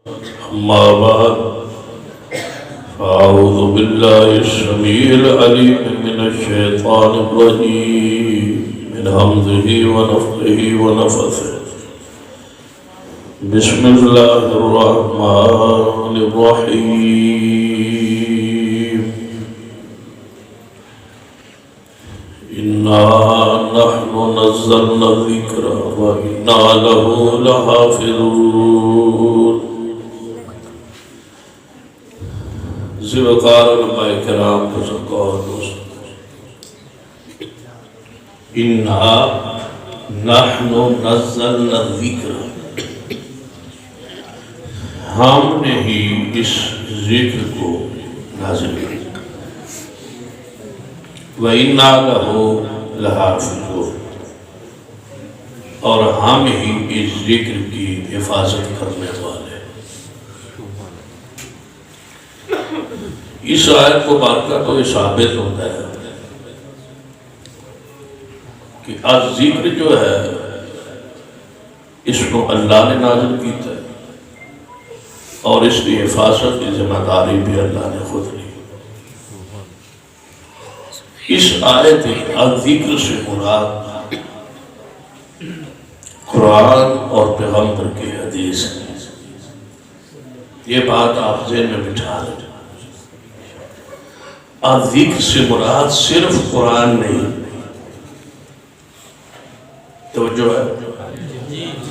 أما بعد فأعوذ بالله السميع العليم من الشيطان الرجيم من همزه ونفخه ونفثه بسم الله الرحمن الرحيم إنا نحن نزلنا الذكر وإنا له لحافظون. وقار علماء کرام بزرگان دوست، انا نحن نزلنا الذکر، ہم نے ہی اس ذکر کو نازل کیا، وَإِنَّا لَهُ لَحَافِظُونَ، اور ہم ہی اس ذکر کی حفاظت کرنے والے. اس آیت کو مبارکہ تو یہ ثابت ہوتا ہے کہ الذکر جو ہے اس کو اللہ نے نازل کیتا ہے اور اس کی حفاظت کی ذمہ داری بھی اللہ نے خود لی. اس آیت الذکر سے مراد قرآن اور پیغمبر کی حدیث ہے. یہ بات آپ ذہن میں بٹھا لیں. ذکر سے مراد صرف قرآن نہیں، توجہ ہے.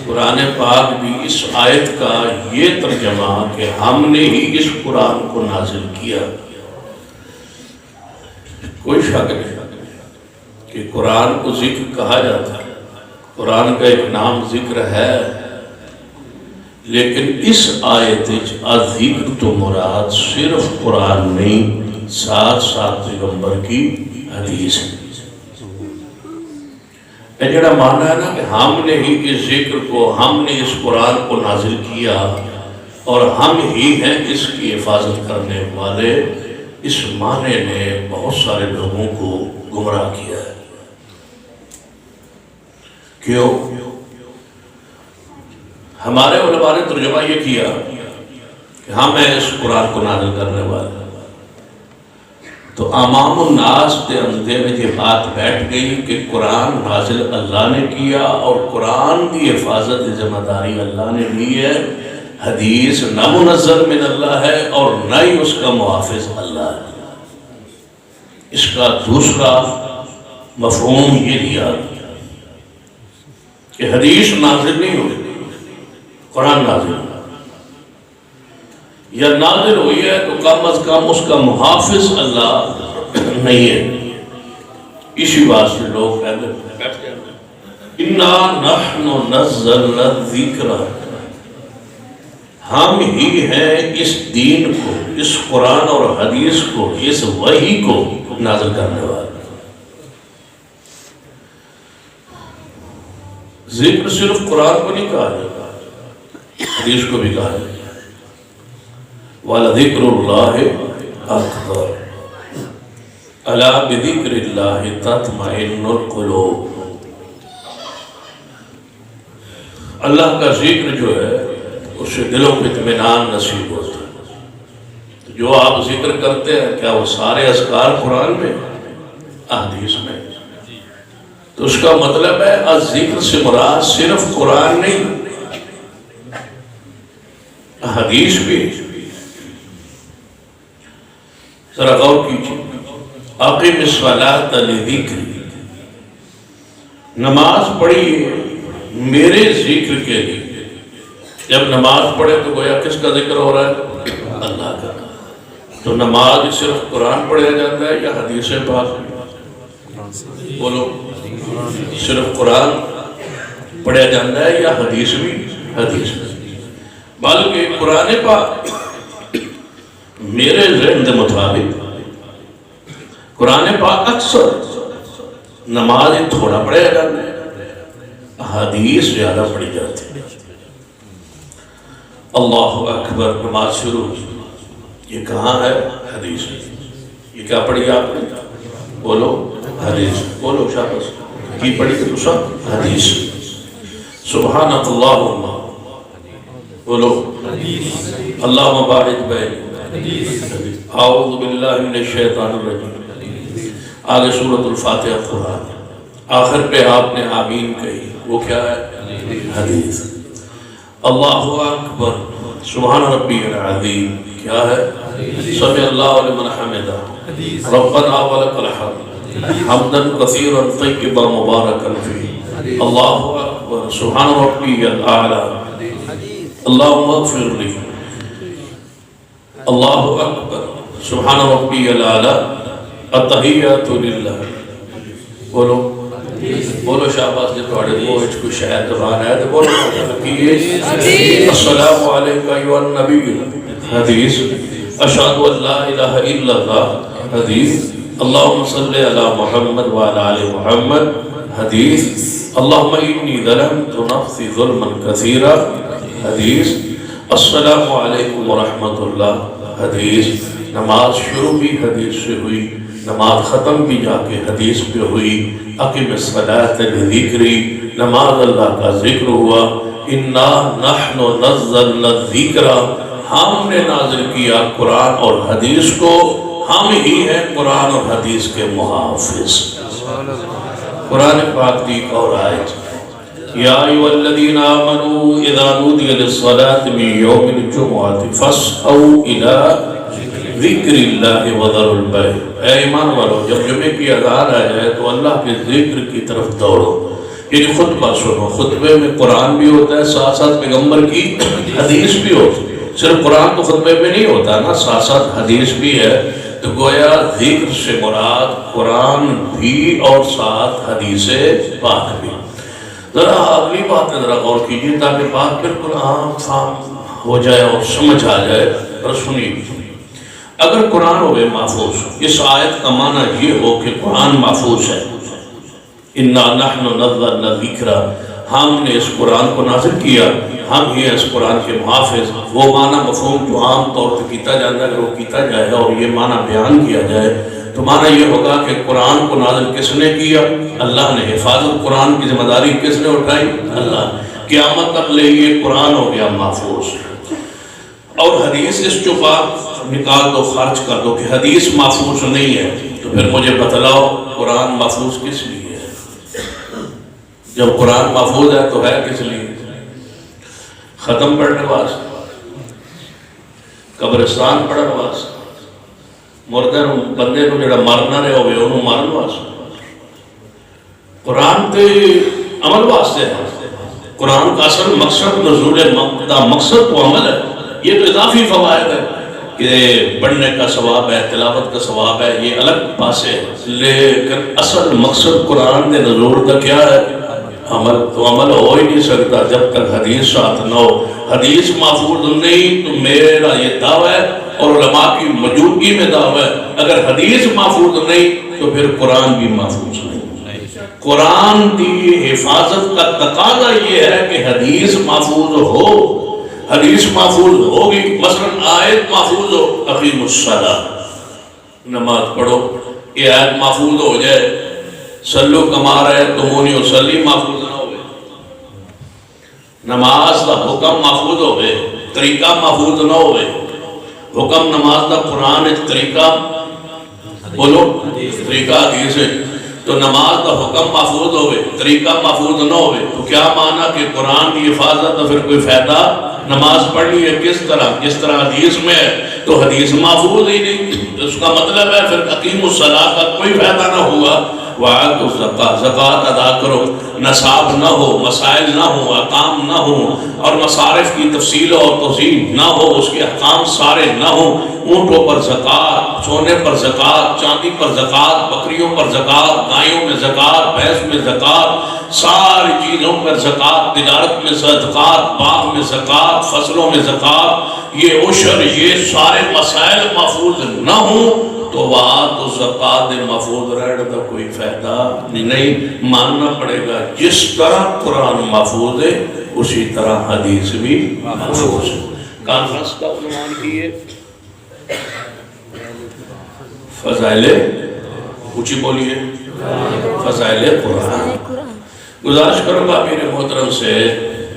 قرآن پاک بھی اس آیت کا یہ ترجمہ کہ ہم نے ہی اس قرآن کو نازل کیا. کوئی شک نہیں کہ قرآن کو ذکر کہا جاتا ہے، قرآن کا ایک نام ذکر ہے، لیکن اس آیت ذکر تو مراد صرف قرآن نہیں، ساتھ ساتھ پیغمبر کی حدیث ہے. یہ جڑا معنی ہے نا کہ ہم نے ہی اس ذکر کو، ہم نے اس قرآن کو نازل کیا اور ہم ہی ہیں اس کی حفاظت کرنے والے، اس معنی نے بہت سارے لوگوں کو گمراہ کیا ہے. کیوں؟ ہمارے علماء نے ترجمہ یہ کیا کہ ہم ہیں اس قرآن کو نازل کرنے والے، تو عوام الناس کے اندر میں یہ بات بیٹھ گئی کہ قرآن نازل اللہ نے کیا اور قرآن کی حفاظت ذمہ داری اللہ نے لی ہے. حدیث نہ منزل من اللہ ہے اور نہ ہی اس کا محافظ اللہ ہے. اس کا دوسرا مفہوم یہ لیا کہ حدیث نازل نہیں ہوئی، قرآن نازل ہوئی، یا نازل ہوئی ہے تو کم از کم اس کا محافظ اللہ نہیں ہے. اسی بات سے لوگ کہتے ہیں اِنَّا نَحْنُ نَزَّلْنَا الذِّكْرَ، ہم ہی ہیں اس دین کو، اس قرآن اور حدیث کو، اس وحی کو نازل کرنے والے. ذکر صرف قرآن کو نہیں کہا جاتا، حدیث کو بھی کہا جاتا. وَلَذِكْرُ اللَّهِ أَكْبَرُ أَلَا بِذِكْرِ اللَّهِ تَطْمَئِنُّ الْقُلُوبُ. اللہ کا ذکر جو ہے اس سے دلوں کو اطمینان نصیب ہوتا ہے. جو آپ ذکر کرتے ہیں کیا وہ سارے اذکار قرآن میں، احادیث میں؟ تو اس کا مطلب ہے الذکر سے مراد صرف قرآن نہیں، حدیث بھی. ذرا غور کیجیے. اقیم الصلاۃ لذکری، نماز پڑھیے میرے ذکر کے لیے. جب نماز پڑھے تو گویا کس کا ذکر ہو رہا ہے؟ اللہ کا. تو نماز صرف قرآن پڑھا جاتا ہے یا حدیث پاک؟ بولو، صرف قرآن پڑھا جاتا ہے یا حدیث بھی؟ حدیث بھی. بلکہ قرآن پاک میرے ذہن کے مطابق قرآن پاک اکثر نماز تھوڑا پڑھا جاتا ہے، حدیث زیادہ پڑھی جاتی ہے. اللہ اکبر نماز شروع، یہ کہاں ہے؟ حدیث. یہ کیا پڑھی آپ نے؟ بولو حدیث. بولو شاباش. کی پڑھی تو سب حدیث. سبحانک اللہم، بولو اللہم باعث بینی اعوذ باللہ من الشیطان الرجیم. آگے سورۃ الفاتحہ قرآن، آخر پہ آپ نے آمین کہی، وہ کیا ہے؟ حدیث. اللہ اکبر سبحان ربی العظیم کیا ہے؟ سمع اللہ لمن حمدہ ربنا ولک الحمد حمدا کثیرا طیبا مبارکا فیہ. اللہ اکبر سبحان ربی الاعلی اللہم اغفر لی. اللہ اکبر سبحان ربی الاعلی التحیات للہ. بولو بولو شاباش جی توڑے وہ اچھ کو شاید دبان ہے تو بولو السلام علیکہ ایوہ النبی حدیث. اشہد ان لا الہ الا اللہ حدیث. اللہم صلی علی محمد وعلی آل محمد حدیث. اللہم انی ظلمت نفسی ظلما کثیرا حدیث. السلام علیکم ورحمت اللہ حدیث. نماز شروع بھی حدیث سے ہوئی، نماز ختم بھی جا کے حدیث پہ ہوئی. اقم الصلاۃ لذکری، نماز اللہ کا ذکر ہوا. انا نحن نزلنا الذکر، ہم نے نازل کیا قرآن اور حدیث کو، ہم ہی ہیں قرآن اور حدیث کے محافظ. قرآن پاک کی ایک اور آیت، یا ایھا الذین آمنوا اذا نودی للصلاۃ من یوم الجمعۃ فاسعوا الی ذکر اللہ وذروا البیع. اے ایمان والو، جب جمعے کی اذان آ جائے تو اللہ کے ذکر کی طرف دوڑو. یعنی خطبہ سنو، خطبے میں قرآن بھی ہوتا ہے، ساتھ ساتھ پیغمبر کی حدیث بھی ہوتی ہے. صرف قرآن تو خطبے میں نہیں ہوتا نا، ساتھ ساتھ حدیث بھی ہے. تو گویا ذکر سے مراد قرآن بھی اور ساتھ حدیث پاک بھی. ذرا اگلی بات ذرا غور کیجیے تاکہ بات بالکل عام فہم ہو جائے اور سمجھ آ جائے. اور سنیے، اگر قرآن ہوئے محفوظ، اس آیت کا معنی یہ ہو کہ قرآن محفوظ ہے. اِنَّا نَحْنُ نَزَّلْنَا الذِّكْرَ، ہم نے اس قرآن کو نازل کیا، ہم ہی اس قرآن کے محافظ. وہ معنی مفہوم جو عام طور پہ کیتا جاتا ہے، اگر وہ کیتا جائے اور یہ معنی بیان کیا جائے تو معنی یہ ہوگا کہ قرآن کو نازل کس نے کیا؟ اللہ نے. حفاظت قرآن کی ذمہ داری کس نے اٹھائی؟ اللہ. قیامت تک لے یہ قرآن ہو گیا محفوظ. اور حدیث اس چوپا نکال دو، خارج کر دو کہ حدیث محفوظ نہیں ہے. تو پھر مجھے بتلاؤ قرآن محفوظ کس لیے ہے؟ جب قرآن محفوظ ہے تو ہے کس لیے؟ ختم پڑھنے واسطے، قبرستان پڑھنے واسطے، مردے بندے کو جڑا مرنا رہے ہوئے انہوں مارن واسطے. قرآن تے عمل واسطے ہے. قرآن کا اصل مقصد نزول دا مقصد تو عمل ہے. یہ تو اضافی فوائد ہے کہ پڑھنے کا ثواب ہے، تلاوت کا ثواب ہے، یہ الگ پاسے ہے. لیکن اصل مقصد قرآن دے نزول کا کیا ہے؟ عمل. تو عمل ہو ہی نہیں سکتا جب تک حدیث ساتھ نہ ہو. حدیث محفوظ نہیں تو میرا یہ دعویٰ ہے اور علماء کی موجودگی میں دعویٰ ہے، اگر حدیث محفوظ نہیں تو پھر قرآن بھی محفوظ نہیں. قرآن کی حفاظت کا تقاضا یہ ہے کہ حدیث محفوظ ہو. حدیث محفوظ ہوگی، مثلا آیت محفوظ ہو، اقیم الصلاۃ، نماز پڑھو، یہ آیت محفوظ ہو جائے. صلو کما رأیتمونی اصلی محفوظ نہ ہوئے، نماز کا حکم محفوظ ہوئے، طریقہ محفوظ نہ ہوئے. حکم نماز کا قرآن ایک طریقہ، بولو طریقہ حدیث ہے. تو نماز کا حکم محفوظ ہوئے، طریقہ محفوظ نہ ہوئے تو کیا معنی کہ قرآن کی حفاظت تو پھر کوئی فائدہ؟ نماز پڑھ لی ہے کس طرح؟ جس طرح حدیث میں ہے. تو حدیث محفوظ ہی نہیں، اس کا مطلب ہے پھر اقیم الصلاۃ کا کوئی فائدہ نہ ہوگا. وَآتُوا الزَّکَاۃَ، زکوٰۃ ادا کرو، نصاب نہ ہو، مسائل نہ ہو، احکام نہ ہو، اور مصارف کی تفصیل اور توضیح نہ ہو، اس کے احکام سارے نہ ہو. اونٹوں پر زکوٰۃ، سونے پر زکوٰۃ، چاندی پر زکوٰۃ، بکریوں پر زکوٰۃ، گایوں میں زکوٰۃ، بھینس میں زکوٰۃ، ساری چیزوں پر زکوٰۃ، تجارت میں زکوٰۃ، باغ میں زکوٰۃ، فصلوں میں زکوٰۃ، یہ عشر، یہ سارے مسائل محفوظ نہ ہوں تو وَآتُوا الزَّکَاۃَ محفوظ رہنے کا کوئی فائدہ نہیں. ماننا پڑے گا جس طرح قرآن محفوظ ہے اسی طرح حدیث بھی محفوظ ہے. کانفرنس کا عنوان کیے فضائل، اونچی بولیے، فضائل قرآن. گزارش کروں گا میرے محترم سے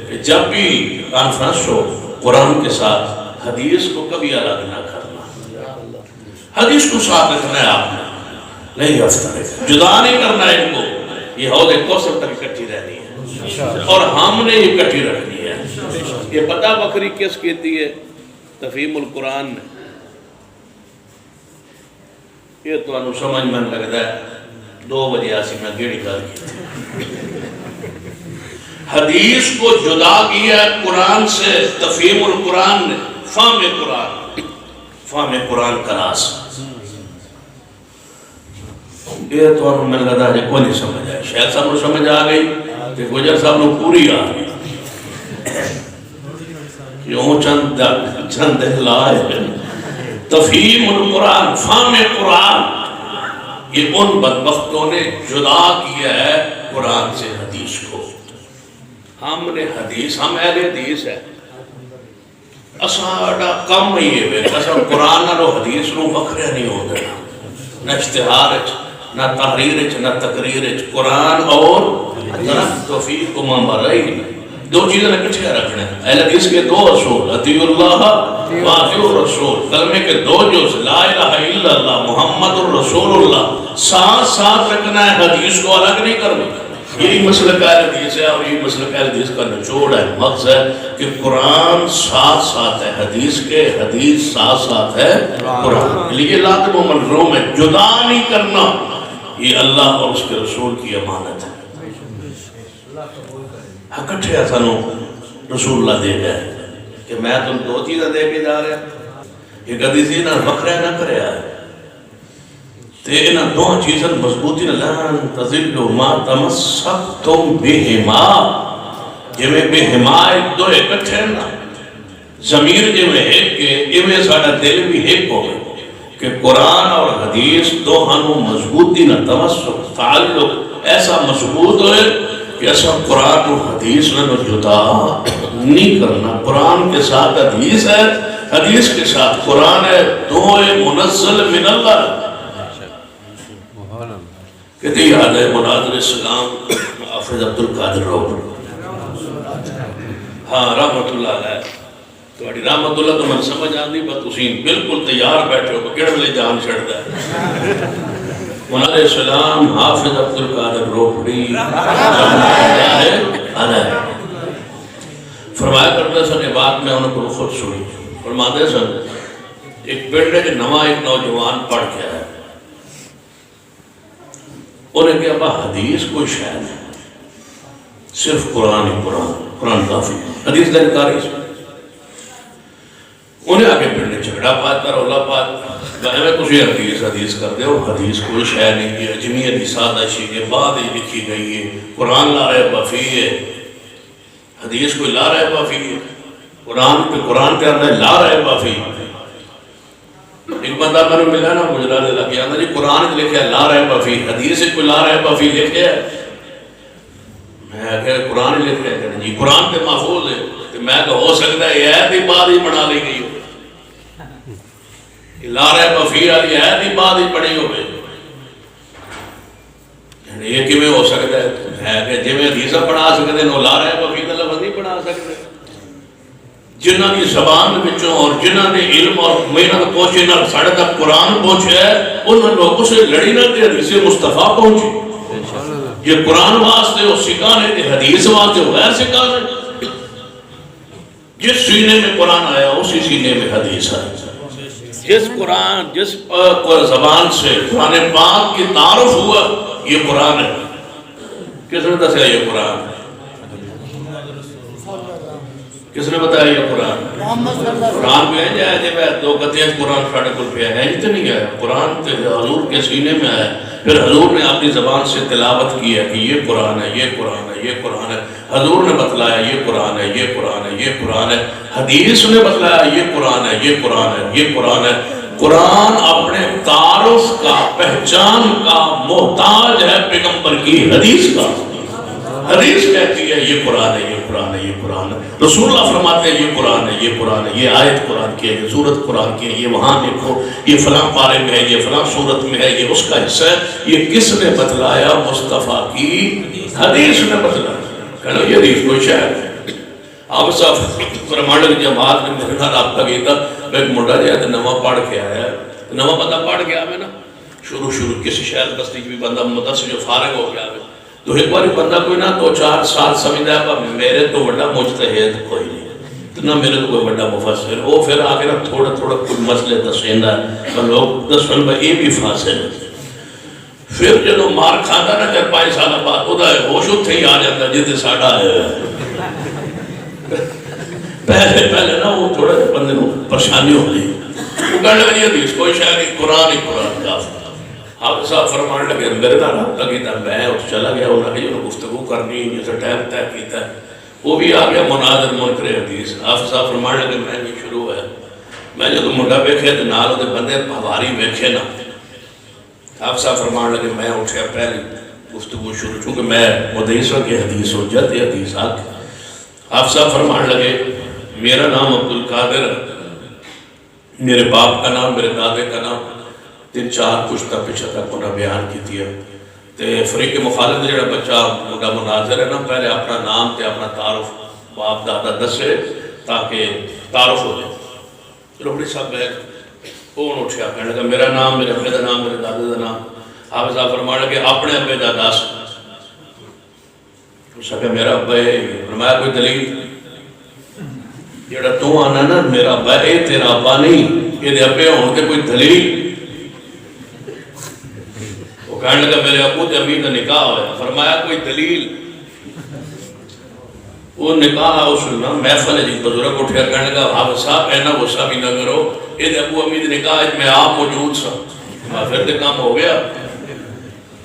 کہ جب بھی کانفرنس ہو قرآن کے ساتھ حدیث کو کبھی الگ نہ کرنا، حدیث کو ساتھ رکھنا ہے آپ نے، نہیں ہفتہ جدا نہیں کرنا ہے ان کو، یہ حوض کوثر تک اکٹھی رہنی ہے اور ہم نے یہ اکٹھی رکھنی ہے۔ یہ پتہ بکری کس کہتی ہے؟ تفہیم القرآن نے۔ یہ تو انہوں سمجھ میں لگتا ہے 2 بجے آسی میں گیڑی کر کی تھی۔ حدیث کو جدا کیا قرآن سے تفہیم القرآن نے، فہم قرآن کلاس۔ یہ تو انہوں میں لگتا ہے کوئی نہیں سمجھ آئے، شیخ صاحب نے سمجھ آ گئی کہ گجر صاحب نے پوری آ گئی، کیوں چند لائے تفہیم القرآن، فہم قرآن۔ یہ ان بدبختوں نے جدا کیا ہے قرآن سے حدیث کو۔ ہم نے حدیث، ہم اہل حدیث ہے، اساڑا کم ہی ہے، اسا قرآن نہ حدیث نو وکھرے نہیں ہو گیا، نہ اشتہار نہ تحریر نہ تقریر، قرآن اور توفیق کو مامبرائی، 2 چیزیں کچھ رکھنے ہیں۔ اہل حدیث کے 2 اصول، اطیع اللہ و اطیع الرسول، کلمے کے 2 جز، لا الہ الا اللہ محمد الرسول اللہ، ساتھ ساتھ رکھنا ہے، حدیث کو الگ نہیں کرنا۔ یہی مسلک اہل حدیث ہے، اور یہ مسلک اہل حدیث کا نچوڑ ہے، مقصد ہے کہ قرآن ساتھ ساتھ ہے حدیث کے، حدیث ساتھ ساتھ ہے قرآن، لیے لازم و ملزوم ہے، جدا نہیں کرنا۔ یہ اللہ اور اس کے رسول کی امانت ہے۔ اکٹھے سانو رسول اللہ دے گئے کہ میں تم 2 چیزیں دے کے جا رہے ہیں، یہ کدی سی نہ بکرے نہ کرے آئے تے انہاں 2 چیزیں مضبوطی نہ لن تذلوا ما تمسکتم بہما، جویں بہما ایک 2 اکٹھے نا، ضمیر جویں ایک کے ایویں ساڈا دل بھی ایک ہو گئے کہ قرآن اور حدیث دوہانوں مضبوطی نہ تمسک تعلق ایسا مضبوط ہوئے کہ ایسا قرآن اور حدیث نہ جدا نہیں کرنا۔ قرآن کے ساتھ حدیث ہے، حدیث کے ساتھ قرآن ہے، 2 منزل من اللہ۔ کہتے یاد ہے مناظر اسلام حافظ عبدالقادر روحانی، ہاں رحمت اللہ علیہ، تھوڑی رحمت اللہ تو میں سمجھ آندی، بس تسی بالکل تیار بیٹھے ہو کہ کیڑے ویلے جان چھڑدا ہے۔ مناظر اسلام حافظ عبدالقادر روحانی فرمایا کرتے سن، یہ بات میں انہوں کو خود سنی، فرماتے سن ایک پنڈے کے نواں ایک نوجوان پڑھ کے آیا، انہیں کہا با حدیث کوئی شے نہیں، صرف قرآن ہی قرآن، قرآن کافی، حدیث دن کاری سے انہیں آگے پھرنے جھگڑا پاتا رولا پاتا، میں کچھ حدیث کر دے، حدیث کوئی شے نہیں، یہ اجمی حدیث آدھاشی ہے، بعد ہی لکھی گئی ہے، قرآن لا رہے بافی ہے، حدیث کوئی لا رہے بافی ہے، قرآن پہ اندر لا رہے بافی ہے۔ ایک بندہ میں نے ملا نا مجرہ دے لگی آندھا جی قرآن لکھے ہے لا رہے بافی، حدیث کوئی لا رہے بافی لکھے ہے، میں کہا قرآن لکھے ہے جی قرآن پہ محفوظ ہے، تو میں کہا ہو سکتا ہے یہ بھی بعد ہی بنا لی گئی ہو، لا رہے بافی والی ہے بھی بعد ہی پڑھی ہوئے، یہ کیویں ہو سکتا ہے کہ جی میں حدیثہ پڑھا سکتے ہیں لا رہے بافی کا لفظ نہیں پڑھا سکتے، جنہ کی زبان بچوں اور جنہ نے علم اور محنت پہنچے نہ ساڑھے تک قرآن پہنچے ہے، انہوں لوگوں سے لڑی نہ کہ حدیث مصطفیٰ پہنچے، یہ قرآن واسطے وہ سکھانے تھے، حدیث واسطے وہ غیر سکھانے، جس سینے میں قرآن آیا اسی سینے میں حدیث آئی، جس قرآن جس زبان سے قرآن پاک کی تعارف ہوا یہ قرآن ہے، کس نے دسیا یہ قرآن ہے؟ کس نے بتایا یہ قرآن؟ قرآن پہ ہے جائے جب ہے 2 قطعہ قرآن ساڑھے کل پہ ہے ہی تو نہیں آیا، قرآن تے حضور کے سینے میں آیا، پھر حضور نے اپنی زبان سے تلاوت کی ہے کہ یہ قرآن ہے، یہ قرآن ہے، یہ قرآن ہے، حضور نے بتلایا یہ قرآن ہے، یہ قرآن ہے، یہ قرآن ہے، حدیث نے بتلایا یہ قرآن ہے، یہ قرآن ہے، یہ قرآن ہے۔ قرآن اپنے تعارف کا، پہچان کا محتاج ہے پیغمبر کی حدیث کا، حدیث کہتی ہے یہ قرآن ہے، یہ قرآن ہے، یہ قرآن ہے، رسول اللہ فرماتے ہیں یہ قرآن ہے، یہ قرآن ہے، یہ آیت قرآن کی ہے، یہ سورت قرآن کی ہے، یہ وہاں دیکھو یہ فلاں پارے میں ہے، یہ فلاں سورت میں ہے، یہ اس کا حصہ ہے، یہ کس نے بتلایا؟ مصطفیٰ کی حدیث نے بتلایا، کہنا یہ حدیث کوئی شاید ہے، آپ صاحب فرمان لگے جماعت نے میرے نال رابطہ کیتا میں ایک منڈا جہا تے نواں پڑھ کے آیا نواں بندہ پڑھ کے آوے نا شروع کسی شہر بستی بھی بندہ مدرسے جو فارغ ہو گیا تو ایک بار بندہ کوئی نہ 2-4 سال سمجھتا ہے پر میرے تو بڑا مجتہد کوئی نہیں نہ میرے تو کوئی بڑا مفسر وہ پھر آگے نا تھوڑا کوئی مسئلے دسیندا ہے پر لوگ دسن بھائی یہ بھی فاصل ہے پھر جدو مار کھانا نا 4-5 سال بعد وہ ہوش اتھے ہی آ جاتا جیتے ساڑھا ہے پہلے نا وہ تھوڑا بندے کو پریشانی ہو گئی وہ کہنے لگا یہ حدیث کوئی شاید نہیں قرآن کافی آپ صاحب فرمان لگے میرے نال رابطہ کیتا میں چلا گیا انہوں نے گفتگو کرنی جیسے ٹائم طے کیتا ہے وہ بھی آ گیا مناظر منکر حدیث آپ صاحب فرمان لگے میں نہیں شروع ہے میں جب منڈا ویکھے تو نال وہ بندے بھواری ویکھے نا آپ صاحب فرمان لگے میں اٹھیا پہلی گفتگو شروع چونکہ میں مدعیسوں کی حدیث حجت حدیث آپ صاحب فرمان لگے میرا نام عبدالقادر میرے باپ کا نام میرے دادے کا نام 3-4 پشتہ پیچھے تک انہوں نے بیان کی دیا تے فریق مخالف جڑا بچہ مڈا مناظر ہے نا پہلے اپنا نام تے اپنا تعارف باپ دادا دسے تاکہ تعارف ہو جائے روڑی صاحب بیگ وہ اٹھیا کہنے لگا میرا نام میرے ابے دا نام میرے دادے دا نام آپ صاحب فرمان لگے اپنے ابے دا دس اس کہ میرا ابا ہے فرمایا کوئی دلیل جڑا تو آنا نا میرا ابا ہے تیرا ابا نہیں یہ ابے ہون کے کوئی دلیل وہ کہنے لگا میرے ابو تے امی کا نکاح ہوا فرمایا کوئی دلیل وہ نکاح اس نا محفل جی بزرگ اٹھیا کہنے لگا آپ صاحب اینا غصہ بھی نہ کرو یہ ابو امی کے نکاح میں آپ موجود سا پھر تے کام ہو گیا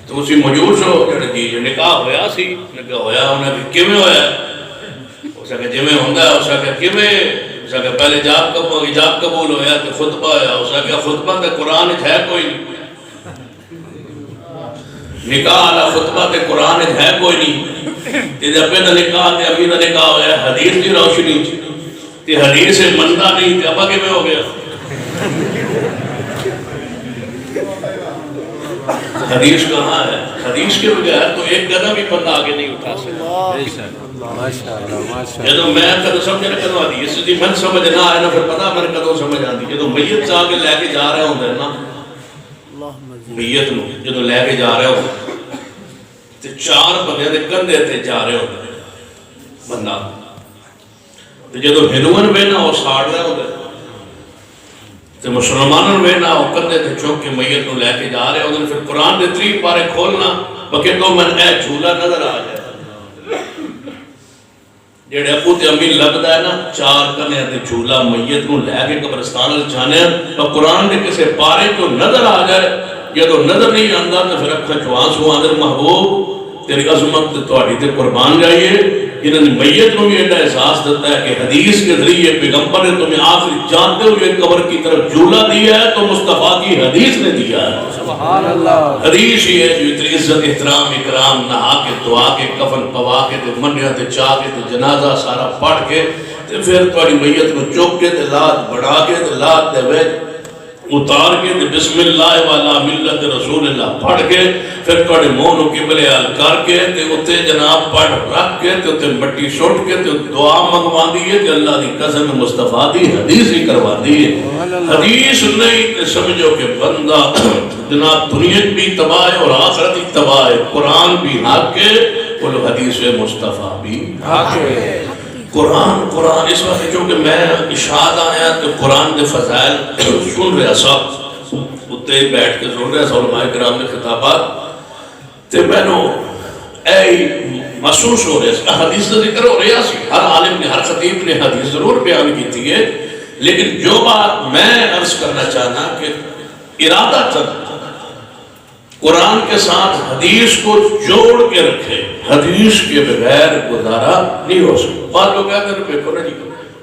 تو اسی موجود سو جی نکاح ہویا سی نکاح ہویا انہیں کہ کیویں ہویا اسا کہ جویں ہوندا ہے اسا کہ کیویں اسا کہ پہلے اجاب قبول ہویا تے خطبہ ہویا اسا کہ خطبہ تے قرآن وچ ہے کوئی نہیں نکاح والا خطبہ تے قرآن وچ ہے کوئی نہیں تے ابے دا نکاح تے امی دا نکاح ہویا حدیث دی روشنی تے حدیث مندا نہیں تے ابا کیویں ہو گیا حدیث کہاں ہے حدیث کے بغیر تو ایک قدم بھی بندہ آگے نہیں اٹھا سکتا جدو میں کدو سمجھے نہ کدو حدیث دی من سمجھ نہ آئے نا پھر پتا میں کدو سمجھ آتی جدو میت سے آگے لے کے جا رہے ہوں نا میت نو جدو لے کے جا رہے ہوں تے 4 بندے دے کندھے تے جا رہے ہوں بندہ تے جدو ہندوؤں میں نہ وہ ساڑ رہے ہوں تے مسلمانوں میں نہ وہ کندھے تے چوک کے میت نو لے کے جا رہے ہوں پھر قرآن دے 3 پارے کھولنا بکے تو من اے جھولا نظر آ جائے جڑے ابو تے امی لگدا ہے نا 4 کنے تے جھولا میت نو لے کے قبرستان وچ جانے تو قرآن دے کسے پارے تو نظر آ جائے جدو نظر نہیں آندا تو پھر اکھاں چوں آنسو آندے محبوب تیری عظمت تے تہاڈی تے قربان جائیے جنہوں نے میت کو بھی ایڈا احساس دیتا ہے کہ حدیث کے ذریعے پیغمبر نے تمہیں آخری جانتے ہوئے قبر کی طرف جھولا دیا ہے تو مصطفیٰ کی حدیث نے دیا ہے سبحان اللہ حدیث ہی ہے جو اتنی عزت احترام اکرام نہا کے دعا کے کفن پوا کے منیا تے چاہ کے تے جنازہ سارا پڑھ کے تے پھر تھوڑی میت کو چوک کے تے لات بڑھا کے تے لات دے ویج اتار کے تے بسم اللہ والا ملت رسول اللہ پڑھ کے پھر تھوڑے مونو قبلے حال کر کے تے اتے جناب پڑھ رکھ کے تے اتے مٹی سوٹ کے تے دعا منگوا دیئے کہ اللہ دی قسم مصطفیٰ دی حدیث ہی کروا دیئے حدیث نہیں تے سمجھو کہ بندہ جناب دنیا بھی تباہ ہے اور آخرت بھی تباہ ہے قرآن بھی حق کے بولو حدیث مصطفیٰ بھی حق ہے قرآن اس وقت چونکہ میں اشارہ آیا تو قرآن دے فضائل سن رہا سب اتنے بیٹھ کے سن رہا سا علماء کرام نے خطابات تے میں نو اے محسوس ہو رہا ہے حدیث کا ذکر ہو رہا سی ہر عالم نے ہر خطیب نے حدیث ضرور بیان کی تھی ہے لیکن جو بات میں عرض کرنا چاہنا کہ ارادہ تک قرآن کے ساتھ حدیث کو جوڑ کے رکھے حدیث کے بغیر گزارا نہیں ہو سکتا بات لوگ کہتے ہیں دیکھو نا جی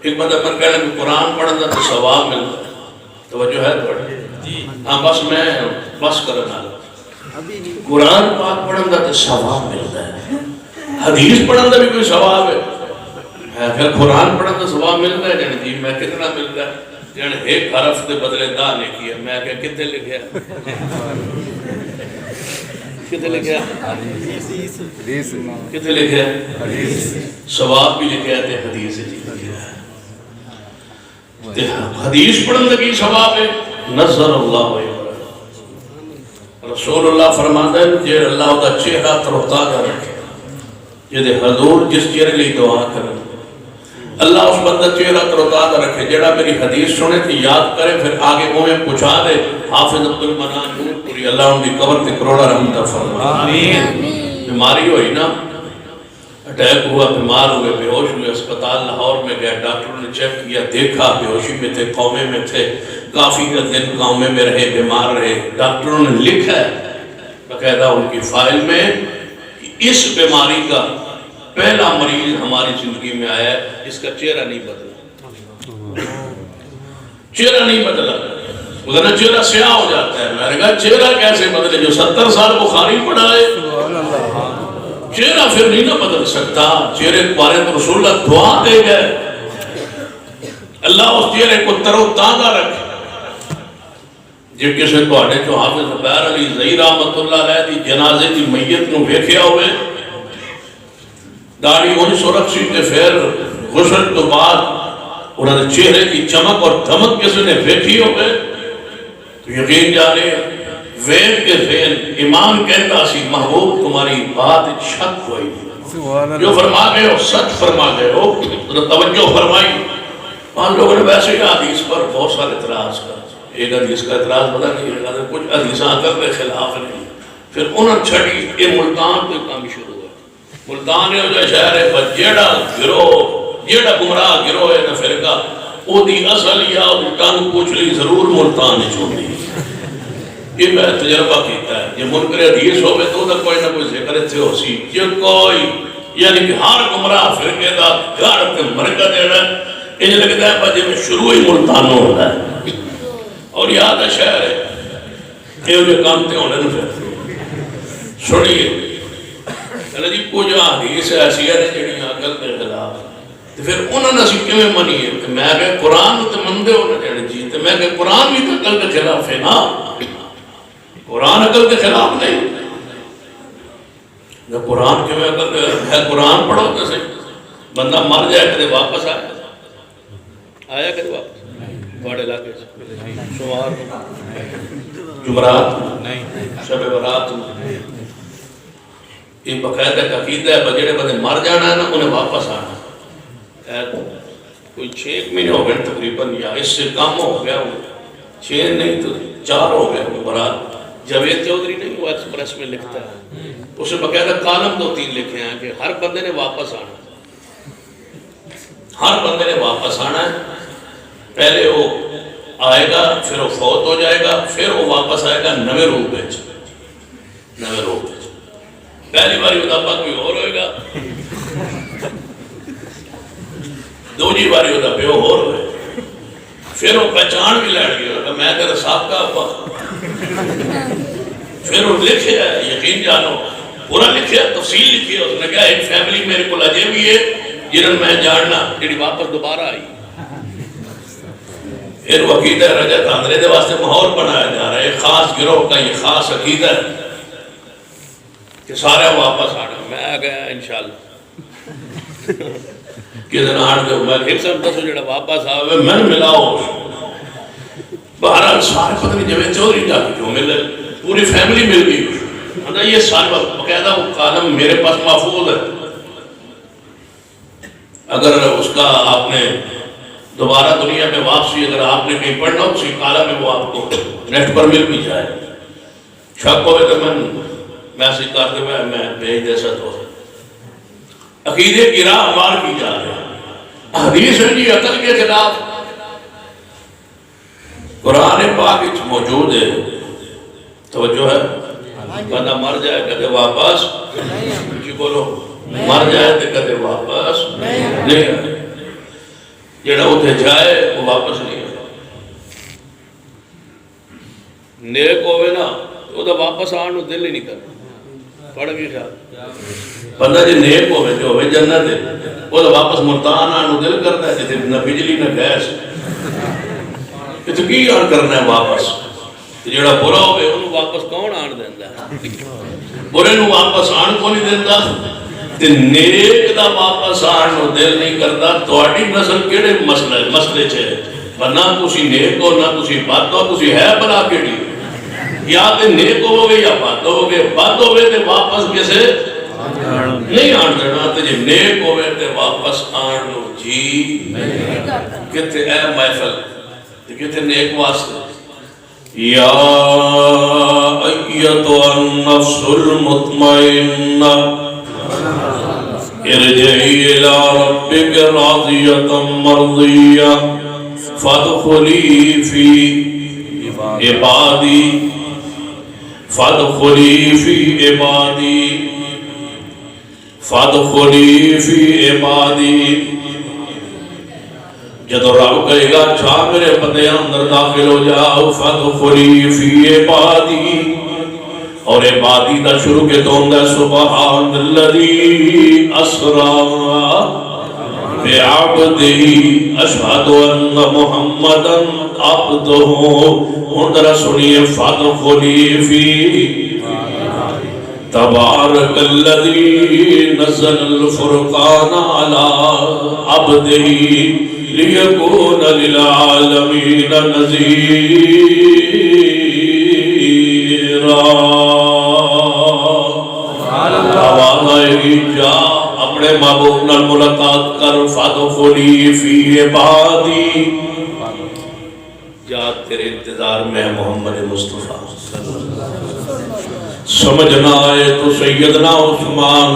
ایک بندہ من کہنے کہ قرآن پڑھنا تو ثواب ملتا توجہ ہے تھوڑی ہاں بس میں بس کرنا قرآن پاک پڑھنا تو ثواب ملتا ہے حدیث پڑھنا بھی کوئی ثواب ہے پھر قرآن پڑھنا تو ثواب ملتا ہے جانے جی میں کتنا ملتا ہے جانے ایک حرف دے بدلے دا لکھی ہے میں کہا کتنے لکھے کتنے لکھے کتنے لکھے ثواب بھی لکھے آتے حدیث حدیث پڑھن لگی ثواب ہے نظر اللہ رسول اللہ فرماتا ہے جے اللہ دا چہرہ تروتازہ رکھے جے حضور جس چہرے لئے دعا کریں اللہ اس بندہ چہرہ تروتازہ رکھے جڑا میری حدیث سنے تھی یاد کرے پھر آگے اوہ پوچھا دے حافظ عبدالمنان نور پوری اللہ ان کی قبر تے کروڑا رحمتہ فرمائے بیماری ہوئی نا اٹیک ہوا بیمار ہوئے بے ہوش ہوئے اسپتال لاہور میں گئے ڈاکٹروں نے چیک کیا دیکھا بے ہوشی میں تھے قومے میں تھے کافی دن قومے میں رہے بیمار رہے ڈاکٹروں نے لکھا ہے باقاعدہ ان کی فائل میں کہ اس بیماری کا پہلا مریض ہماری زندگی میں آیا ہے جس کا چہرہ نہیں بدلا چہرہ نہیں بدلا ادھر چہرہ سیاہ ہو جاتا ہے میں نے کہا چہرہ کیسے بدلے جو 70 سال بخاری پڑھا ہے چہرہ پھر نہیں نہ بدل سکتا چہرے بارے تو رسول اللہ دعا دے گئے اللہ اس چہرے کو تر و تازہ رکھے جب کسی کو آنے جو حافظ عبیر علی زہیر رحمت اللہ علیہ دی جنازے دی میت نو ویکھیا ہوئے داڑھی انہی سو رکھی تے پھر غسل تو بعد انہوں نے چہرے کی چمک اور دھمک کسی نے ویکھی ہوئے تو یقین جانے وین کے فین ایمان کہتا سی محبوب تمہاری بات شک ہوئی جو فرما گئے ہو سچ فرما گئے ہو توجہ فرمائی وہاں لوگوں نے ویسے ہی حدیث پر بہت سارے اعتراض کر ایک حدیث کا اعتراض بتا نہیں کچھ حدیثاں کر رہے خلاف نہیں پھر انہوں نے چھڑی یہ ملتان تو کام شروع ہوا ملتان ہے جو شہر ہے پر جیڑا گروہ جیڑا گمراہ گروہ ہے نا فرقہ وہ دی اصل یا ٹنگ پوچھ لی ضرور ملتان نے چھوڑی یہ میں تجربہ کیتا ہے یہ منکر حدیث ہوئے تو ادھر کوئی نہ کوئی ذکر تھے ہو سی یہ کوئی یعنی کہ ہر گمراہ فرقے دا گھر تے مرکہ دے رہا ہے انہیں لگتا ہے بجے میں شروع ہی ملتانوں ہوتا ہے اور یاد ہے شہر ہے یہ جو کام تے ہونے پھر سنیے کہنا جی کچھ حدیث ایسی ہے جڑی عقل کے خلاف تو پھر انہوں نے اسی کیوں منی ہے کہ میں کہ قرآن تو مندے ہونا چاہنے جی تو میں کہ قرآن بھی تو عقل کے خلاف ہے نا قرآن عقل کے خلاف نہیں جب قرآن کے میں عقل ہے قرآن پڑھو تو صحیح بندہ مر جائے کدے واپس آیا کدے واپس بڑے علاقے سے شمار جمعرات شب برات یہ باقاعدہ عقیدہ ہے بجڑے بندے مر جانا ہے نا انہیں واپس آنا کوئی 6 مہینے ہو گئے تقریباً یا اس سے کم ہو گیا 6 نہیں تو 4 ہو گئے برات جاوید چودھری نہیں وہ ایکسپریس میں لکھتا ہے اس نے باقاعدہ کالم 2-3 لکھے ہیں کہ ہر بندے نے واپس آنا ہر بندے نے واپس آنا ہے پہلے وہ آئے گا پھر وہ فوت ہو جائے گا پھر وہ واپس آئے گا نوے روپ بیچ پہلی باری ادابا کوئی اور ہوئے گا دوجی باری ہوتا پہ اور ہوئے پھر وہ پہچان بھی لڑ گیا میں تیرا صاحب کا ابا پھر وہ لکھے یقین جانو پورا لکھے تفصیل لکھی ہے اس نے کہا ایک فیملی میرے کو لجے بھی ہے جنہوں میں جاننا جنہی واپس دوبارہ آئی پھر وہ عقیدہ رجت اندرے دے واسطے ماحول بنایا جا رہا ہے ایک خاص گروہ کا یہ خاص عقیدہ ہے کہ سارے واپس آنا میں آ گیا انشاءاللہ کدھر آن دے میں پھر سب دسو جڑا واپس آوے میں نے ملاؤ بہرحال سارے پتہ نہیں جوید چودھری جا کے کیوں ملے پوری فیملی مل گئی یہ سارے باقاعدہ وہ کالم میرے پاس محفوظ ہے اگر اس کا آپ نے دوبارہ دنیا میں واپسی اگر آپ نے کہیں پڑھنا اسی کالم میں وہ آپ کو نیٹ پر مل بھی جائے شک ہوئے تو میں میسیج کر دے میں بھیج دے سکتا ہوں عقیدے کی راہ مار کی جا رہے ہیں حدیث ہے جی عقل کے خلاف قرآن پاک موجود ہے توجہ ہے بندہ مر جائے کہتے واپس جی بولو مر جائے تو کہتے واپس نہیں آئے جڑا اتھے جائے وہ واپس نہیں آئے نیک ہوئے نا وہ تو واپس آنے دل ہی نہیں کرنا پڑھ گئی خیال بندہ جی نیک ہوئے جو ہوئے جنت ہے وہ تو واپس ملتان آنے دل کرتا ہے جیسے نہ بجلی نہ گیس یہ تو کی یار کرنا ہے واپس جڑا برا ہوئے انہوں واپس کون آن دیندہ ہے؟ برے نو واپس آن کو نہیں دیندہ، تے نیک دا واپس آن نو دل نہیں کرتا. تو آڑی نسل کیڑے مسئلے چھے نہ کسی نیک ہو نہ کسی بات ہو، کسی ہے بلا کیڑی یا تے نیک ہوگے یا بات ہوگے. بات ہوگے تے واپس کسے نہیں آن دینا، تے جی نیک ہوئے تے واپس آن نو جی کہتے اے محفل کہتے نیک واسطے. یا ایتها النفس المطمئنہ ارجعی الى ربک راضیۃ مرضیہ فادخلی فی عبادی فادخلی فی عبادی فادخلی فی عبادی. جدو رب کہے گا چھا میرے بندے اندر داخل ہو جاؤ. فادخلی فی عبادی، اور عبادی دا شروع کے تو اندر سبحان الذی اسرا بعبدہ اشہد ان محمدا عبدہ. اندر سنیے فادخلی فی تبارک الذی نزل الفرقان علی عبدہ لیکون للعالمین نذیرا. آواز آئے گی جا اپنے محبوب نال ملاقات کر. فادخلی فی عبادی، جا تیرے انتظار میں محمد مصطفیٰ. سمجھنا ہے تو سیدنا عثمان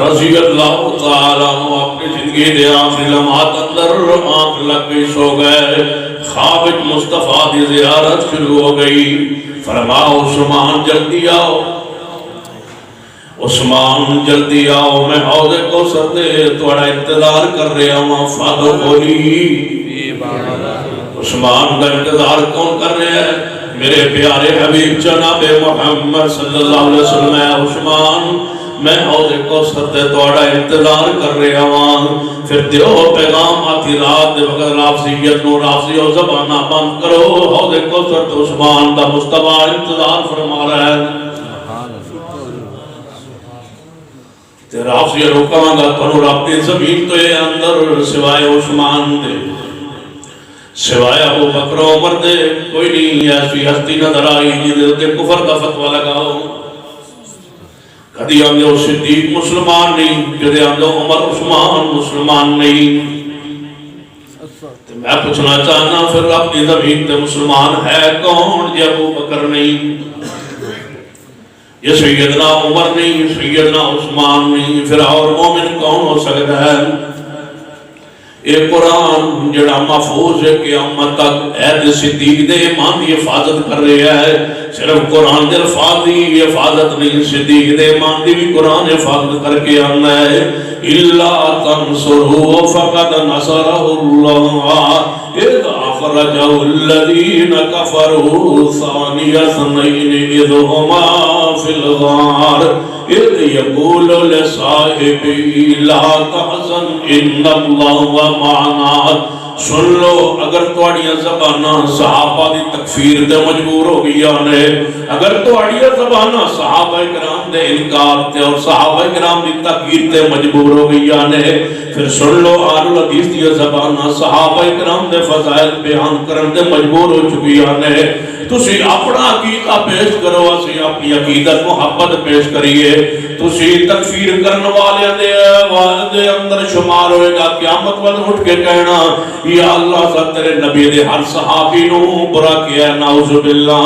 رضی اللہ تعالیٰ اپنی زندگی دے آخری لمحات اندر آنکھ لگ گئی، سو گئے. خواب مصطفیٰ دی زیارت شروع ہو گئی. فرماؤ عثمان جلدی آؤ، عثمان جلدی آؤ، میں حوض کوثر دے تھوڑا انتظار کر رہا ہوں. فادخلی. عثمان کا انتظار کون کر رہے ہیں؟ میرے پیارے حبیب جناب محمد صلی اللہ علیہ وسلم. عثمان میں حوض کوثر تے تھوڑا انتظار کر رہا ہوں. پھر دیو پیغام آتی رات دے وقت رافضیت نو رافضی و زبانہ بند کرو. حوض کوثر تے عثمان دا مصطفیٰ انتظار فرما رہا ہے. تے رافضی روکاں گا تنو رب دی زمین تو یہ اندر سوائے عثمان دے، سوائے ابو بکر و عمر دے کوئی نہیں ایسی ہستی نظر آئی جنہیں کفر کا فتوہ لگاؤ. کدی آندے ہو صدیق مسلمان نہیں، کدی آندے ہو عمر عثمان مسلمان نہیں. میں پوچھنا چاہنا پھر اپنی زمین تے مسلمان ہے کون؟ یہ ابو بکر نہیں، یہ سیدنا عمر نہیں، سیدنا عثمان نہیں. پھر اور مومن کون ہو سکتا ہے؟ یہ قرآن جڑا محفوظ ہے قیامت تک عہد صدیق دے ایمان کی حفاظت کر رہا ہے. صرف قرآن دے الفاظ کی حفاظت نہیں، صدیق دے ایمان کی بھی قرآن حفاظت کر کے آنا ہے. إِلَّا تَنْصُرُوا فَقَدْ نَصَرَهُ اللَّهُ إِذْ أَخْرَجَهُ الَّذِينَ كَفَرُوا ثَانِيَ اثْنَيْنِ إِذْ هُمَا فِي الْغَارِ إِذْ يَقُولُ لِصَاحِبِهِ لَا تَحْزَنْ إِنَّ اللَّهَ مَعَنَا. سن لو اگر توڑیاں زبانہ صحابہ دی تکفیر دے مجبور ہو گئی آنے، اگر توڑیاں زبانہ صحابہ کرام دے انکار تے اور صحابہ کرام دی تکفیر دے مجبور ہو گئی آنے، پھر سن لو آل الحدیث دی زبانہ صحابہ کرام دے فضائل بیان کرن دے مجبور ہو چکی آنے. تسی اپنا عقیدہ پیش کرو، اسی اپنی عقیدت محبت پیش کریے. تسی تکفیر کرن والے دے اندر شمار ہوئے گا. قیامت والے اٹھ کے کہنا یا اللہ سا تیرے نبی دے ہر صحابی نو برا کیا ہے، نعوذ باللہ.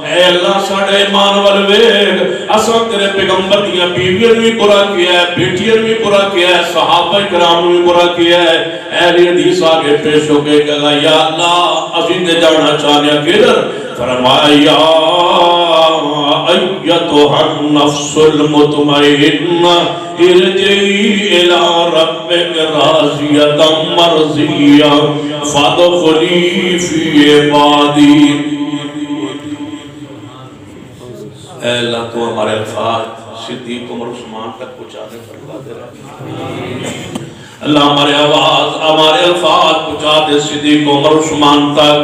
اے اللہ ساڑھے ایمان والویگ اساں تیرے پیغمبر دیاں بیویاں بھی برا کیا ہے، بیٹیاں بھی برا کیا ہے، صحابہ کرام بھی برا کیا ہے. اہل حدیث آگے پیش ہو کے کہا یا اللہ اسی تے جانا چاہنے کدھر؟ فرمایا ایتها النفس المطمئنہ ارجعی الى ربک راضیۃ مرضیہ فادخلی فی عبادی. اے اللہ تو ہمارے الفاظ صدیق عمر عثمان تک پہنچانے پر قادر ہے. اللہ ہمارے آواز ہمارے الفاظ پہنچا دے صدیق عمر عثمان تک.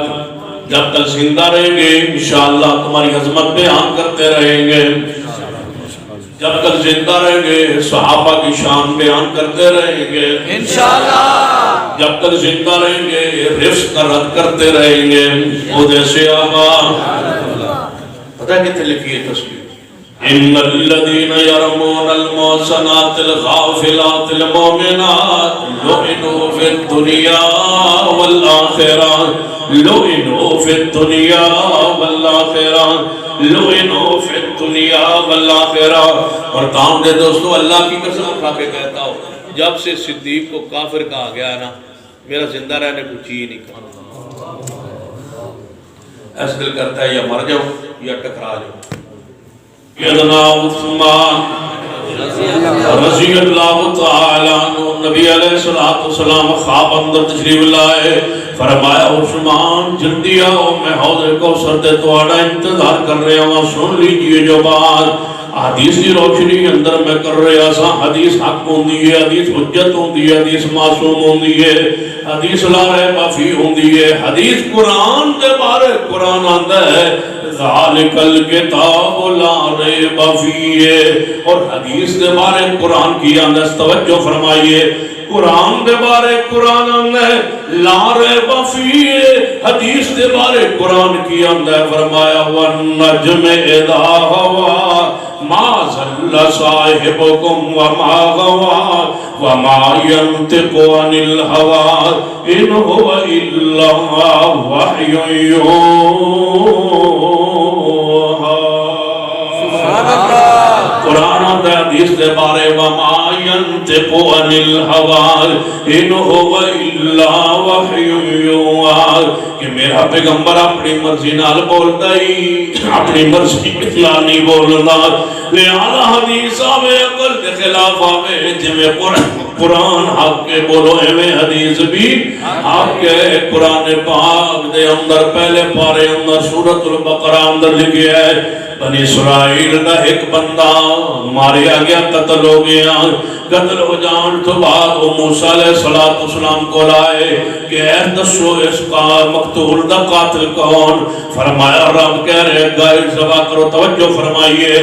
جب تک زندہ رہیں گے انشاءاللہ تمہاری عظمت بیان کرتے رہیں گے. جب تک زندہ رہیں گے صحابہ کی شان بیان کرتے رہیں گے انشاءاللہ. جب تک زندہ رہیں گے رفق کا رد کرتے رہیں گے. وہ جیسے آقا پتہ کتنے لکھی ہے تصویر؟ ان الذين يرمون المحصنات الغافلات المؤمنات لعنوا في الدنيا والآخرة لعنوا في الدنيا والآخرة لعنوا في الدنيا والآخرة. اور کام دے دوستو اللہ کی قسم اٹھا کے کہتا ہوں جب سے صدیق کو کافر کہا گیا ہے نا میرا زندہ رہنے کو چاہیے نہیں کہا. ایسا دل کرتا ہے یا مر جاؤ یا ٹکرا جاؤ. سیدنا عثمان رضی اللہ تعالی عنہ نبی علیہ السلام خواب اندر تشریف لائے. فرمایا عثمان جلدی آؤ میں حوض کوثر تے تہاڈا انتظار کر رہا ہوں. سن لیجئے جو بات حدیث کی روشنی اندر میں کر رہا سا. حدیث حق ہوندی ہے, حدیث حجت ہوندی ہے, حدیث معصوم ہوندی ہے, حدیث لا ریب فیہ ہوندی ہے. حدیث قرآن دے بارے قرآن آندا ہے ذالک الکتاب لا ریب فیہ. اور حدیث دے بارے قرآن کی آندا ہے. توجہ فرمائیے قرآن دے بارے قرآن آندا ہے لا ریب فیہ. حدیث دے بارے قرآن کی آندا ہے فرمایا والنجم اذا ہوا ما ضل صاحبكم وما غوى وما ينطق عن الهوى إن هو إلا وحي يوحى. قرآن اور حدیث دے بارے وما ينطق عن الهوى إن هو إلا وحي يوحى کہ میرا پیغمبر اپنی مرضی نال بولتا ہی اپنی مرضی اطلاع نہیں بولنا. لہذا حدیث آوے عقل کے خلاف آوے جمیں قرآن حق کے بولو ایویں حدیث بھی حق کے. قرآن پاک دے اندر پہلے پارے اندر سورۃ البقرہ اندر لکھی ہے بنی اسرائیل دا ایک بندہ ماریا گیا قتل ہو گیا. قتل ہو جان تو بعد وہ موسیٰ علیہ السلام کو لائے کہ اے دسو اس کا مقتول دا قاتل کون؟ فرمایا رب کہہ رہے گائے ذبح کرو. توجہ فرمائیے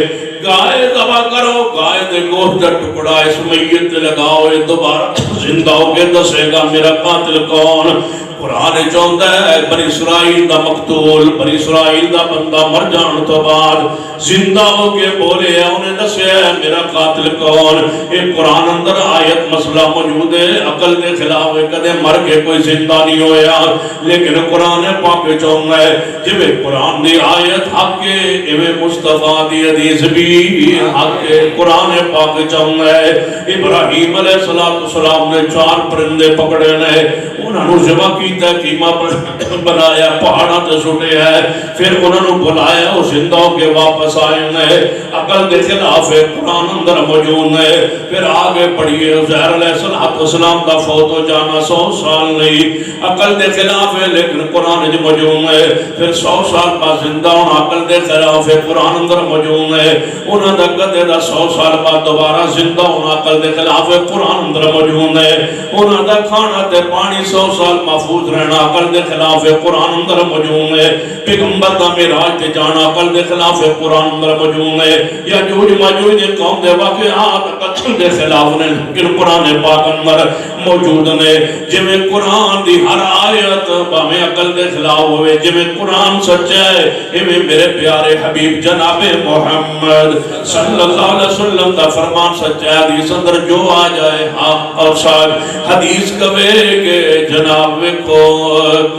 گائے ذبح کرو, گائے دے گوشت دا ٹکڑا اس میت لگاؤ, یہ دوبارہ زندہ ہو کے دسے گا میرا قاتل کون. قرآن چاہتا ہے بنی اسرائیل دا مقتول بنی اسرائیل دا بندہ مر جان تو بعد زندہ ہو کے بولے انہیں دسے میرا قاتل کون. ایک قرآن اندر آیت مسئلہ موجود ہے عقل کے خلاف ہے کدے مر کے کوئی زندہ نہیں ہویا. لیکن قرآن پاک چاہتا ہے جب قرآن دی آیت حق کے ایویں مصطفیٰ دی حدیث بھی حق کے. قرآن پاک چاہتا ہے ابراہیم علیہ السلام نے 4 پرندے پکڑے نے انہوں نے ذبح کیتا قیمہ بنایا پہاڑاں تے سٹے ہے پھر انہوں نے بلایا وہ زندہ ہو کے واپس آئے ہیں. عقل کے خلاف ہے قرآن اندر موجود ہے. پھر آگے پڑھیے عزیر علیہ السلام دا فوت ہو جانا 100 سال نہیں عقل کے خلاف ہے لیکن قرآن جو موجود ہے. پھر 100 سال بعد زندہ ہونا عقل کے خلاف ہے قرآن اندر موجود ہے. انہوں نے گدے دا 100 سال بعد دوبارہ زندہ ہونا عقل کے خلاف ہے قرآن اندر موجود ہے. انہوں نے کھانا تے پانی 100 سال محفوظ رہنا عقل کے خلاف ہے قرآن اندر موجود ہے. پیغمبر دا معراج تے جانا عقل کے خلاف ہے قرآن اندر موجود ہے. یا جوج ماجوج قوم دے واقعات عقل کے خلاف نے لیکن قرآن پاک اندر موجود نے. جویں قرآن دی ہر آیت باویں عقل کے خلاف ہوئے جویں قرآن سچا ہے ایویں میرے پیارے حبیب جناب محمد صلی اللہ علیہ وسلم دا فرمان سچا ہے. حدیث اندر جو آ جائے اور صاحب حدیث کہے کہ جناب کو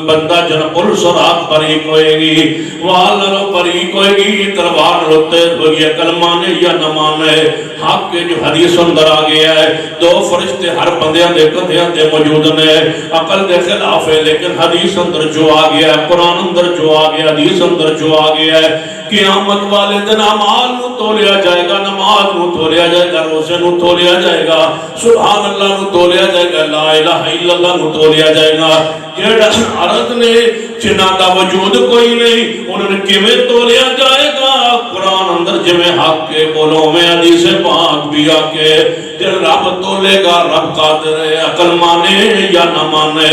بندہ جن پولیس اور آپ پریق ہوئے گی والنو پریق ہوئے گی تلوار روتے ہوئے کلمہ نے یا نہ مانے. حق کے جو حدیث اندر آ گیا ہے 2 فرشتے ہر بندیاں دے کدھیاں دے موجود نے عقل دے خلاف ہے لیکن حدیث اندر جو آ گیا ہے قرآن اندر جو آ گیا حدیث اندر جو آ گیا ہے قیامت والے دن اعمال نو تولیا جائے گا, نماز نو تولیا جائے گا, روزے نو تولیا جائے گا, سبحان اللہ نو تولیا جائے گا, لا الہ الا اللہ نو تولیا جائے گا. جیڑا عرض نے جنہاں دا وجود کوئی نہیں انہوں نے کیویں تولیا جائے گا قرآن اندر جمیں حق کے بولو میں حدیث پاک بھی آکے جل رب تولے گا رب قادر ہے عقل مانے یا نہ مانے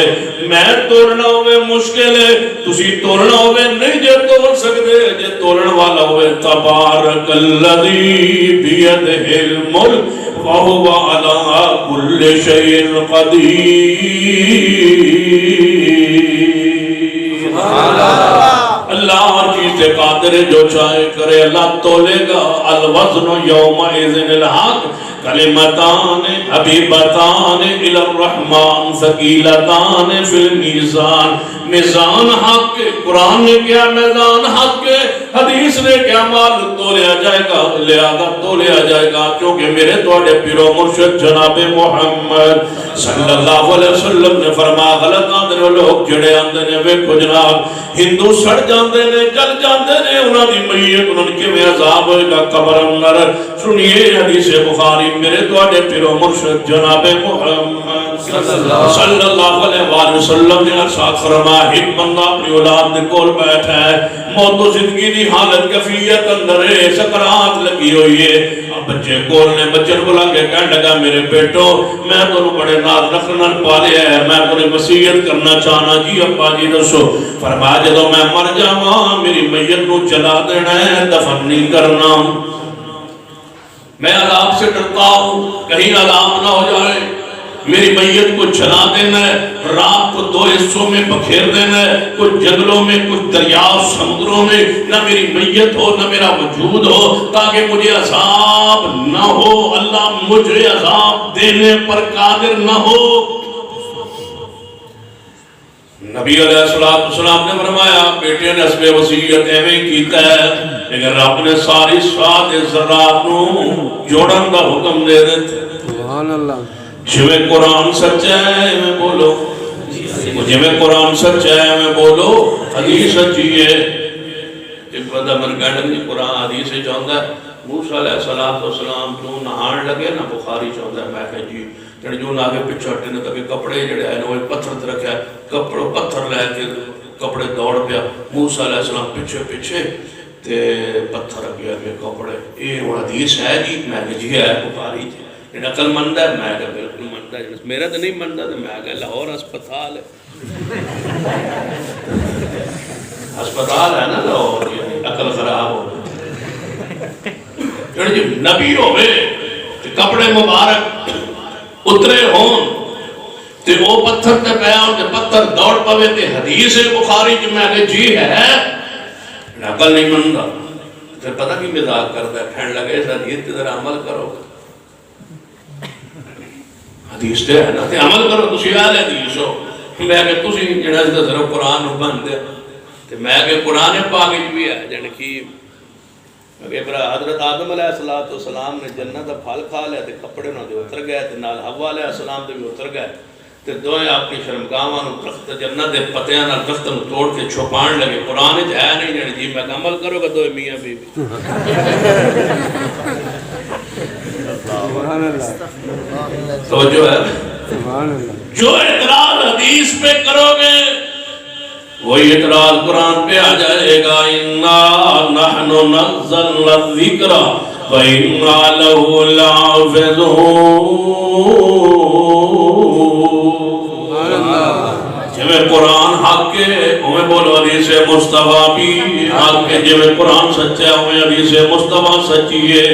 میں توڑنا ہوئے مشکل ہے تسی توڑنا ہوئے نہیں جے توڑ سکتے جے توڑن والا ہوئے تبارک الذی بیدہ الملک وَهُوَ عَلَىٰ كُلِّ شَيْءٍ قَدِيرٌ اللہ ہر چیز سے قادر ہے جو چاہے کرے اللہ تولے گا الوزن یومئذ الحق کلمتان حبیبتان الی الرحمن ثقیلتان فی المیزان میزان حق کے قرآن نے کیا میزان حق کے حدیث نے کیا مال تو لیا جائے گا لہذا تو لیا جائے گا کیونکہ میرے توڑے پیرو مرشد جناب محمد صلی اللہ علیہ وسلم نے فرمایا غلط آندے نے لوگ جڑے آندے نے ویکھو جناب ہندو سڑ جاندے نے جل جاندے نے انہاں دی میت انہاں کے میں عذاب ہوئے گا قبر اندر سنیے حدیث بخاری میرے توڑے پیرو مرشد جناب محمد صلی اللہ علیہ وسلم نے ارشاد فرمایا ایک بندہ اپنی اولاد نے کول بیٹھا ہے موت و زندگی دی حالت کفیت اندر ہے سکرات لگی ہوئی ہے اب بچے کول نے بچن بلا کے کہنے لگا میرے بیٹو میں تو بڑے ناز نخلن پالے ہیں میں تو وصیت کرنا چاہنا جی ابا جی دسو فرمایا جدو میں مر جاواں میری میت نو جلا دینا ہے دفن نہیں کرنا میں عذاب سے ڈرتا ہوں کہیں عذاب نہ ہو جائے میری میت کو جلا دینا ہے رات کو دو حصوں میں بکھیر دینا ہے کچھ جنگلوں میں کچھ دریاؤ سمندروں میں نہ میری میت ہو نہ میرا وجود ہو تاکہ مجھے عذاب نہ ہو اللہ مجھے عذاب دینے پر قادر نہ ہو نبی علیہ السلام نے فرمایا بیٹے نے حسب وصیت ایویں کیتا ہے لیکن رب نے ساری سات ذرات نو جوڑن دا حکم دے دیتے سبحان اللہ جویں قرآن سچا ہے میں بولو جویں قرآن سچا ہے میں بولو حدیث سچی ہے ایک بندہ من کہنے لگی قرآن حدیث سے چاہتا ہے موسیٰ علیہ السلام تو نہان لگے نا بخاری چاہتا ہے میں کہ جی جڑے جو لاگے پچھا ہٹنے تک کپڑے جڑے آئے وہ پتھر تے رکھا ہے پتھر لے کے کپڑے دوڑ پیا موسیٰ علیہ السلام پیچھے پیچھے تے پتھر گیا کہ کپڑے یہ وہ حدیث ہے جی میں کہ جی ہے بخاری جی عقل مند ہے میں کہ بالکل مند ہے میرا تو نہیں مند ہے میں کہ لاہور ہسپتال ہے ہسپتال ہے نا لاہور عقل خراب ہو جی نبی ہوئے کپڑے مبارک اترے ہون تے وہ پتھر تے پیا تے پتھر دوڑ پوے تے حدیث بخاری جو میں کہ جی ہے عقل نہیں مندہ پھر پتہ کی مزاق کرتا ہے کھڑ لگے اس حدیث تے ذرا عمل کرو حدیث تے ہے نا تے عمل کرو تسی آل حدیث ہو میں کہ تسی جڑا تے ذرا قرآن بند ہے تے میں کہ قرآن پاک بھی ہے جن کی کہ حضرت آدم علیہ السلام نے جنت دا پھل کھا لیا تے کپڑے نہ دے اتر گئے تے نال حوا علیہ السلام دے بھی اتر گئے تے دوئے اپنی شرمگاواں نو درخت جنت دے پتیاں نال درخت نو توڑ کے چھپان لگے قرآن وچ ہے نہیں جن جی میں عمل کرو گا دوئے میاں بیوی سبحان اللہ توجہ ہے سبحان اللہ جو اعتراض حدیث پہ کرو گے وہی اعتراض قرآن پہ آ جائے گا اِنَّا نَحْنُ نَزَّلْنَا الذِّكْرَ وَإِنَّا لَهُ لَحَافِظُونَ جویں قرآن حق کے ہمیں بولو حدیث مصطفیٰ بھی حق کے جویں قرآن سچا ہے ہمیں حدیث مصطفیٰ سچی ہے